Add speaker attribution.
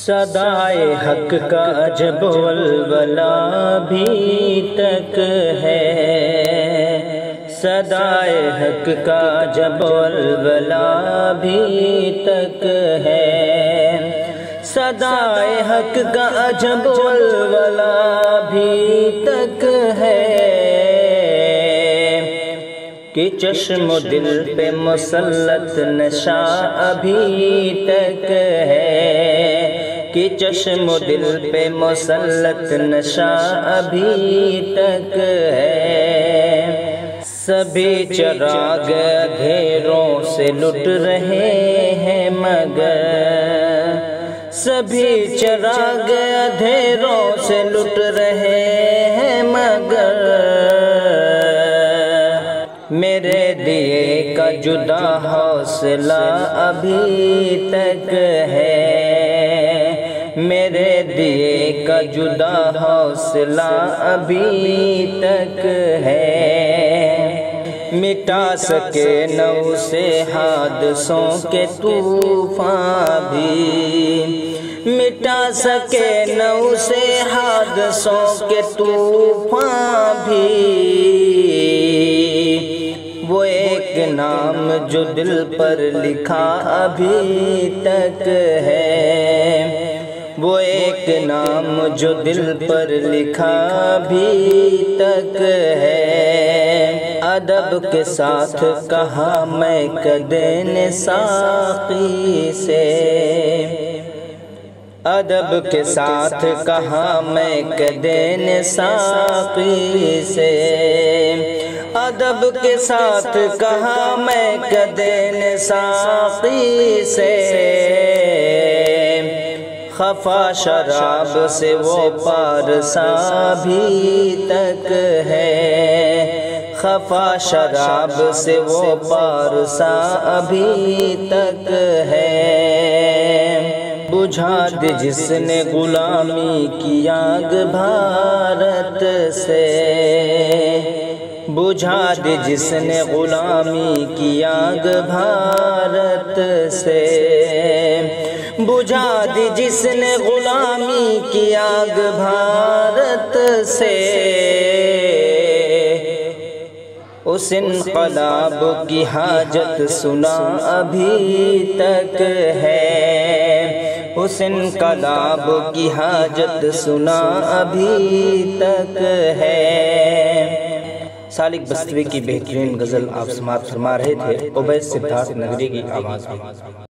Speaker 1: صدائے حق کا جب ولولہ بھی تک ہے، صدائے حق کا جب ولولہ بھی تک ہے، صدائے حق کا جب ولولہ بھی تک ہے، کہ چشم و دل پہ مسلط نشہ ابھی تک ہے، کہ چشم و دل پہ مسلط نشہ ابھی تک ہے، سبھی چراغ اندھیروں سے لٹ رہے ہیں مگر، سبھی چراغ اندھیروں سے لٹ رہے ہیں مگر، میرے دیے کا جدا حوصلہ ابھی تک ہے، میرے دیے کا جدا حوصلہ ابھی تک ہے، مٹا سکے نہ اسے حادثوں کے طوفان بھی، مٹا سکے نہ اسے حادثوں کے طوفان بھی، وہ ایک نام جو دل پر لکھا ابھی تک ہے، وہ ایک نام جو دل پر لکھا ابھی تک ہے، ادب کے ساتھ کہا میں کدے ساقی سے، ادب کے ساتھ کہا میں کدے ساقی سے، ادب کے ساتھ کہا میں کدے ساقی سے، خفا شراب سے وہ پارسا بھی تک ہے، خفا شراب سے وہ پارسا ابھی تک ہے، بجھا دے جس نے غلامی کی آگ بھارت سے، بجھا دے جس نے غلامی کی آگ بھارت سے، بجھا دی جس نے غلامی کی آگ بھارت سے، اس انقلاب کی حاجت سنا ابھی تک ہے، اس انقلاب کی حاجت سنا ابھی تک ہے۔ سالک بستوی کی بہترین غزل آپ سماعت فرما رہے تھے عبید سدھارتھ نگری کی آواز میں۔